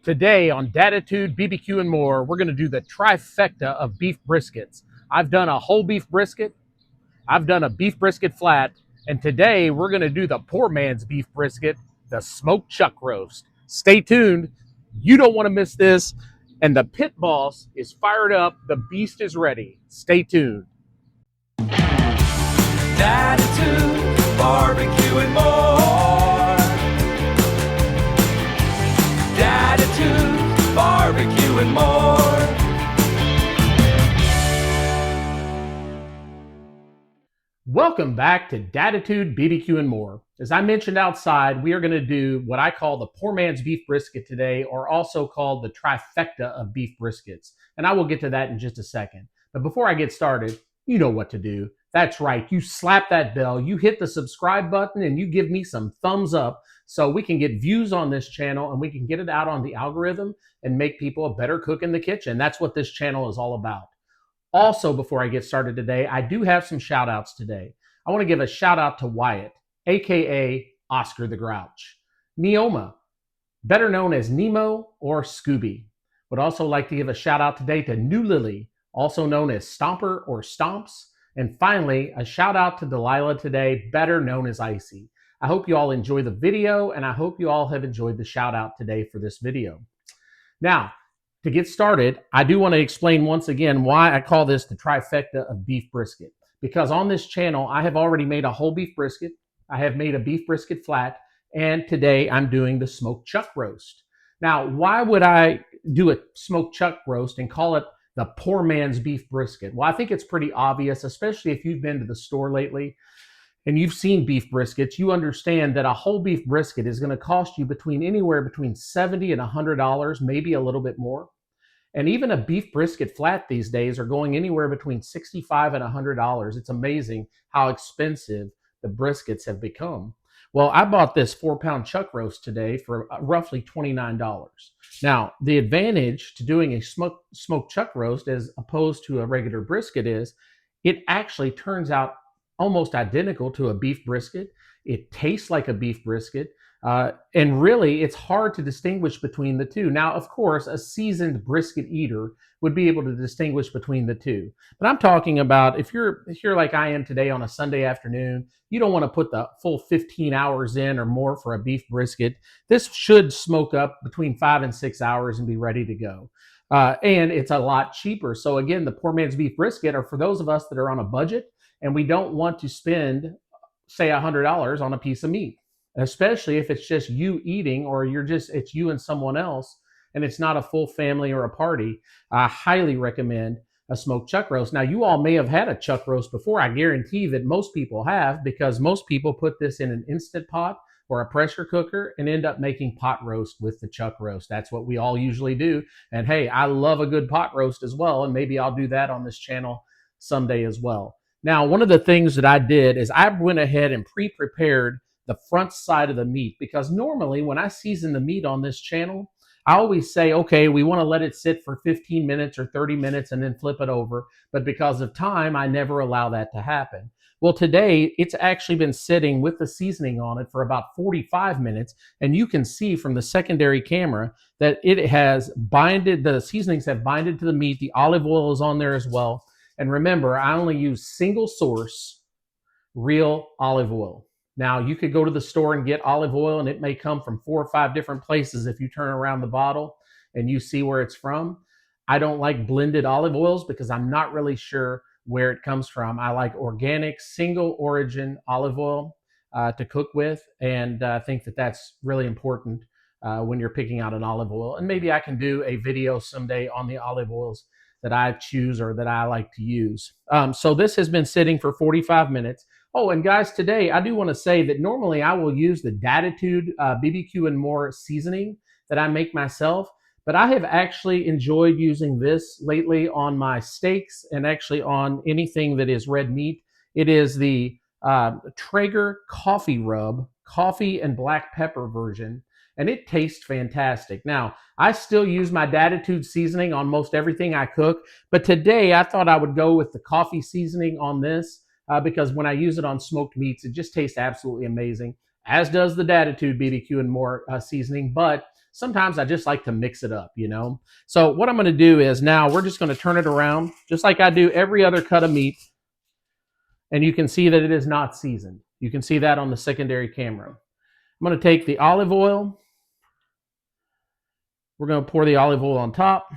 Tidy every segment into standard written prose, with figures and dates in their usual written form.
Today on Datitude, BBQ, and more, we're going to do the trifecta of beef briskets. I've done a whole beef brisket, I've done a beef brisket flat, and today we're going to do the poor man's beef brisket, the smoked chuck roast. Stay tuned. You don't want to miss this. And the pit boss is fired up. The beast is ready. Stay tuned. Attitude, barbecue and more. Attitude, barbecue and more. Welcome back to Datitude, BBQ, and more. As I mentioned outside, we are going to do what I call the poor man's beef brisket today, or also called the trifecta of beef briskets. And I will get to that in just a second. But before I get started, you know what to do. That's right. You slap that bell, you hit the subscribe button, and you give me some thumbs up so we can get views on this channel and we can get it out on the algorithm and make people a better cook in the kitchen. That's what this channel is all about. Also, before I get started today, I do have some shout outs today. I want to give a shout out to Wyatt, aka Oscar the Grouch. Neoma, better known as Nemo or Scooby. Would also like to give a shout out today to New Lily, also known as Stomper or Stomps. And finally, a shout out to Delilah today, better known as Icy. I hope you all enjoy the video, and I hope you all have enjoyed the shout out today for this video. Now, to get started, I do want to explain once again why I call this the trifecta of beef brisket. Because on this channel, I have already made a whole beef brisket, I have made a beef brisket flat, and today I'm doing the smoked chuck roast. Now, why would I do a smoked chuck roast and call it the poor man's beef brisket? Well, I think it's pretty obvious, especially if you've been to the store lately and you've seen beef briskets. You understand that a whole beef brisket is going to cost you anywhere between $70 and $100, maybe a little bit more. And even a beef brisket flat these days are going anywhere between $65 and $100. It's amazing how expensive the briskets have become. Well, I bought this 4-pound chuck roast today for roughly $29. Now, the advantage to doing a smoked chuck roast as opposed to a regular brisket is it actually turns out almost identical to a beef brisket. It tastes like a beef brisket. And really, it's hard to distinguish between the two. Now, of course, a seasoned brisket eater would be able to distinguish between the two. But I'm talking about if you're like I am today on a Sunday afternoon, you don't want to put the full 15 hours in or more for a beef brisket. This should smoke up between 5 and 6 hours and be ready to go. And it's a lot cheaper. So again, the poor man's beef brisket are for those of us that are on a budget and we don't want to spend, say, $100 on a piece of meat, especially if it's just you eating or it's you and someone else and it's not a full family or a party. I highly recommend a smoked chuck roast. Now, you all may have had a chuck roast before. I guarantee that most people have, because most people put this in an Instant Pot or a pressure cooker and end up making pot roast with the chuck roast. That's what we all usually do. And hey, I love a good pot roast as well, and maybe I'll do that on this channel someday as well. Now, one of the things that I did is I went ahead and pre-prepared the front side of the meat, because normally when I season the meat on this channel, I always say, okay, we want to let it sit for 15 minutes or 30 minutes and then flip it over. But because of time, I never allow that to happen. Well, today it's actually been sitting with the seasoning on it for about 45 minutes. And you can see from the secondary camera that it has binded, the seasonings have binded to the meat. The olive oil is on there as well. And remember, I only use single source real olive oil. Now, you could go to the store and get olive oil, and it may come from 4 or 5 different places if you turn around the bottle and you see where it's from. I don't like blended olive oils because I'm not really sure where it comes from. I like organic, single origin olive oil to cook with, and I think that that's really important when you're picking out an olive oil. And maybe I can do a video someday on the olive oils that I choose or that I like to use. So this has been sitting for 45 minutes. Oh, and guys, today I do want to say that normally I will use the Datitude BBQ and more seasoning that I make myself, but I have actually enjoyed using this lately on my steaks and actually on anything that is red meat. It is the Traeger coffee rub, coffee and black pepper version, and it tastes fantastic. Now, I still use my Datitude seasoning on most everything I cook, but today I thought I would go with the coffee seasoning on this because when I use it on smoked meats, it just tastes absolutely amazing, as does the Datitude BBQ and more seasoning. But sometimes I just like to mix it up, you know? So what I'm going to do is now we're just going to turn it around just like I do every other cut of meat. And you can see that it is not seasoned. You can see that on the secondary camera. I'm going to take the olive oil. We're going to pour the olive oil on top,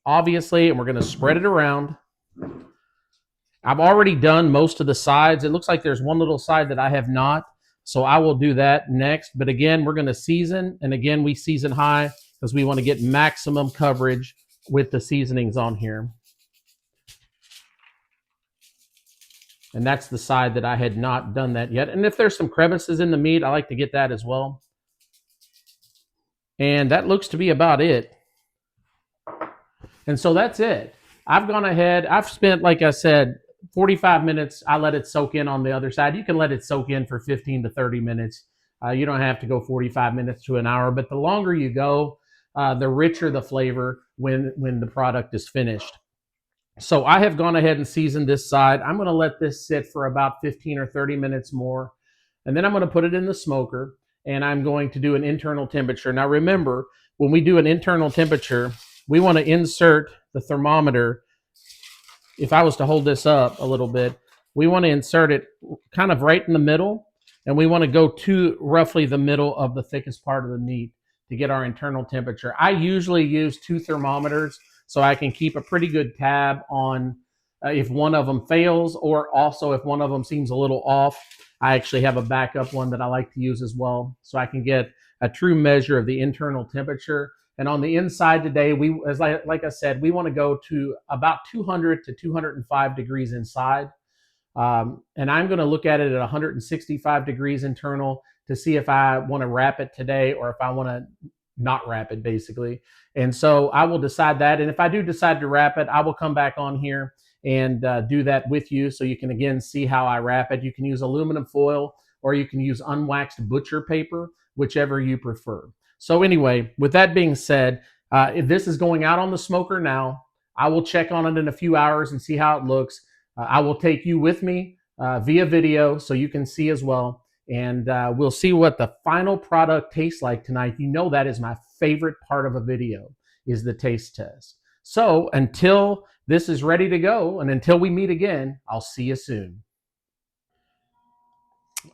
obviously, and we're going to spread it around. I've already done most of the sides. It looks like there's one little side that I have not, so I will do that next. But again, we're going to season, and again, we season high because we want to get maximum coverage with the seasonings on here. And that's the side that I had not done that yet. And if there's some crevices in the meat, I like to get that as well. And that looks to be about it. And so that's it. I've gone ahead. I've spent, like I said, 45 minutes. I let it soak in on the other side. You can let it soak in for 15 to 30 minutes. You don't have to go 45 minutes to an hour. But the longer you go, the richer the flavor when the product is finished. So I have gone ahead and seasoned this side. I'm going to let this sit for about 15 or 30 minutes more. And then I'm going to put it in the smoker. And I'm going to do an internal temperature. Now remember, when we do an internal temperature, we want to insert the thermometer. If I was to hold this up a little bit, we want to insert it kind of right in the middle. And we want to go to roughly the middle of the thickest part of the meat to get our internal temperature. I usually use 2 thermometers so I can keep a pretty good tab on if one of them fails, or also if one of them seems a little off. I actually have a backup one that I like to use as well, so I can get a true measure of the internal temperature. And on the inside today, like I said, we want to go to about 200 to 205 degrees inside. And I'm going to look at it at 165 degrees internal to see if I want to wrap it today or if I want to not wrap it, basically. And so I will decide that. And if I do decide to wrap it, I will come back on here and do that with you so you can, again, see how I wrap it. You can use aluminum foil or you can use unwaxed butcher paper, whichever you prefer. So anyway, with that being said, if this is going out on the smoker now, I will check on it in a few hours and see how it looks. I will take you with me via video so you can see as well. And we'll see what the final product tastes like tonight. You know that is my favorite part of a video, is the taste test. So until this is ready to go and until we meet again, I'll see you soon.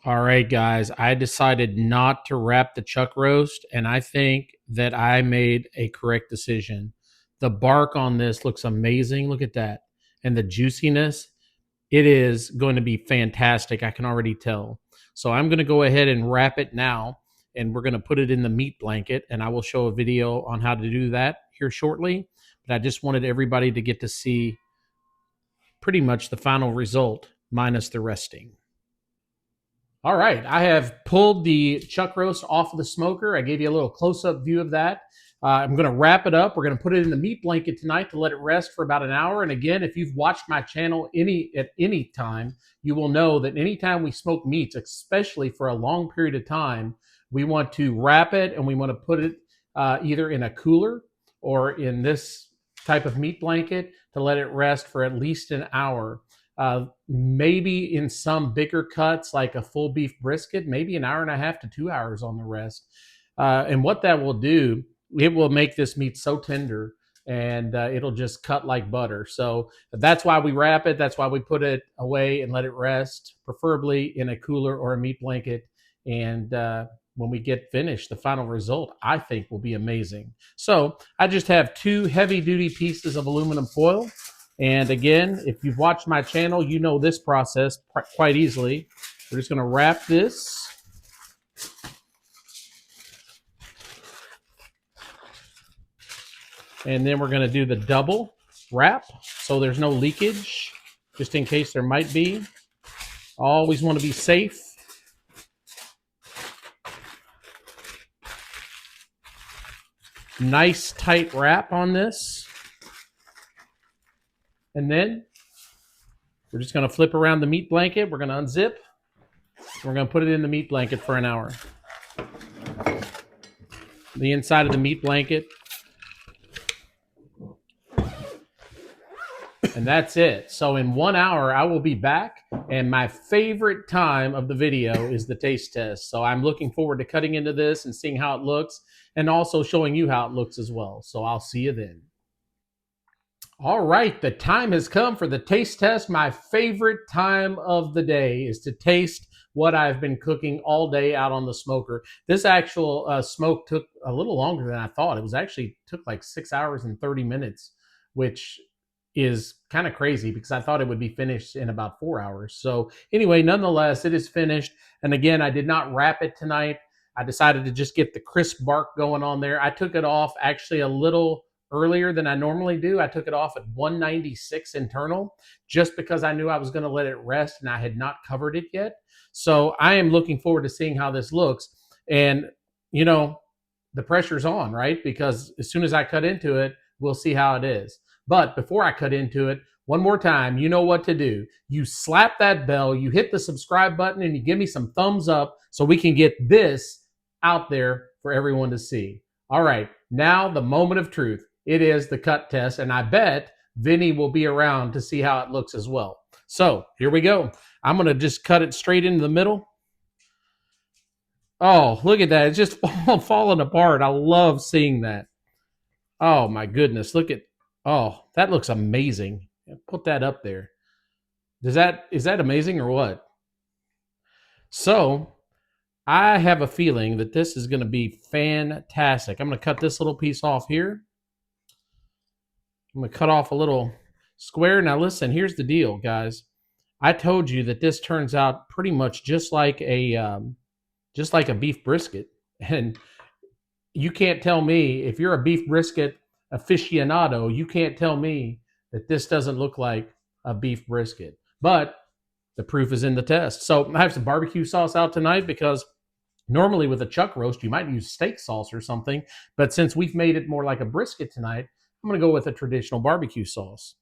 All right, guys, I decided not to wrap the chuck roast, and I think that I made a correct decision. The bark on this looks amazing. Look at that. And the juiciness, it is going to be fantastic. I can already tell. So I'm going to go ahead and wrap it now, and we're going to put it in the meat blanket, and I will show a video on how to do that here shortly. But I just wanted everybody to get to see pretty much the final result minus the resting. All right, I have pulled the chuck roast off of the smoker. I gave you a little close-up view of that. I'm going to wrap it up. We're going to put it in the meat blanket tonight to let it rest for about an hour. And again, if you've watched my channel at any time, you will know that anytime we smoke meats, especially for a long period of time, we want to wrap it and we want to put it either in a cooler or in this type of meat blanket to let it rest for at least an hour. Maybe in some bigger cuts like a full beef brisket, maybe an hour and a half to 2 hours on the rest. And what that will do, it will make this meat so tender and it'll just cut like butter. So that's why we wrap it. That's why we put it away and let it rest, preferably in a cooler or a meat blanket. And when we get finished, the final result, I think, will be amazing. So I just have 2 heavy-duty pieces of aluminum foil. And again, if you've watched my channel, you know this process quite easily. We're just going to wrap this. And then we're going to do the double wrap so there's no leakage, just in case there might be. Always want to be safe. Nice tight wrap on this. And then we're just going to flip around the meat blanket. We're going to unzip. We're going to put it in the meat blanket for an hour. The inside of the meat blanket And that's it. So in 1 hour, I will be back. And my favorite time of the video is the taste test. So I'm looking forward to cutting into this and seeing how it looks and also showing you how it looks as well. So I'll see you then. All right, the time has come for the taste test. My favorite time of the day is to taste what I've been cooking all day out on the smoker. This actual smoke took a little longer than I thought. It was actually took like 6 hours and 30 minutes, which is kind of crazy because I thought it would be finished in about 4 hours. So anyway, nonetheless, it is finished. And again, I did not wrap it tonight. I decided to just get the crisp bark going on there. I took it off actually a little earlier than I normally do. I took it off at 196 internal just because I knew I was going to let it rest and I had not covered it yet. So I am looking forward to seeing how this looks. And, you know, the pressure's on, right? Because as soon as I cut into it, we'll see how it is. But before I cut into it, one more time, you know what to do. You slap that bell, you hit the subscribe button, and you give me some thumbs up so we can get this out there for everyone to see. All right, now the moment of truth. It is the cut test, and I bet Vinny will be around to see how it looks as well. So here we go. I'm going to just cut it straight into the middle. Oh, look at that. It's just falling apart. I love seeing that. Oh, my goodness. Look at, oh, that looks amazing. Put that up there. Is that amazing or what? So I have a feeling that this is going to be fantastic. I'm going to cut this little piece off here. I'm going to cut off a little square. Now listen, here's the deal, guys. I told you that this turns out pretty much just like a beef brisket. And you can't tell me, if you're a beef brisket aficionado, you can't tell me that this doesn't look like a beef brisket. But the proof is in the test. So I have some barbecue sauce out tonight because normally with a chuck roast, you might use steak sauce or something. But since we've made it more like a brisket tonight, I'm going to go with a traditional barbecue sauce.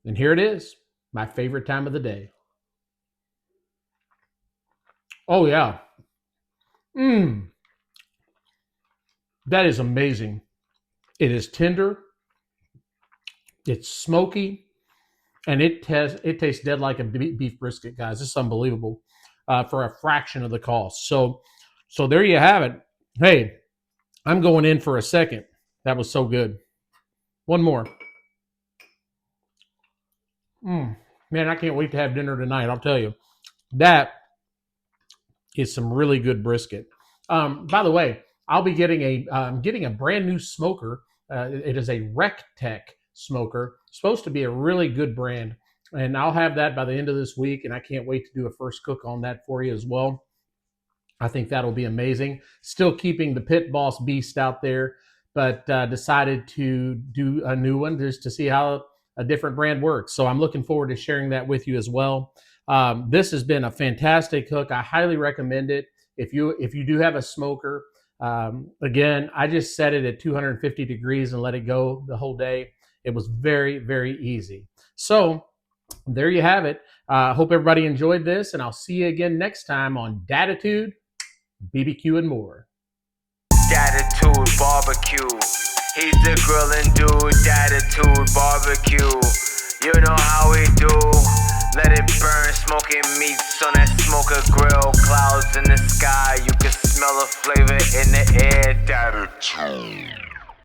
And here it is, my favorite time of the day. Oh, yeah. That is amazing. It is tender. It's smoky. And it tastes dead like a beef brisket, guys. This is unbelievable for a fraction of the cost. So there you have it. Hey, I'm going in for a second. That was so good. One more. Man, I can't wait to have dinner tonight. I'll tell you. That is some really good brisket. By the way, I'll be getting a brand new smoker. It is a RecTech smoker. It's supposed to be a really good brand, and I'll have that by the end of this week. And I can't wait to do a first cook on that for you as well. I think that'll be amazing. Still keeping the Pit Boss Beast out there, but decided to do a new one just to see how a different brand works. So I'm looking forward to sharing that with you as well. This has been a fantastic cook. I highly recommend it. If you do have a smoker, again, I just set it at 250 degrees and let it go the whole day. It was very, very easy. So there you have it. I hope everybody enjoyed this, and I'll see you again next time on Datitude, BBQ, and more. Datitude barbecue. He's the grilling dude. Datitude barbecue. You know how we do. Let it burn, smoking meats on that smoker grill. Clouds in the sky, you can smell the flavor in the air. Datitude.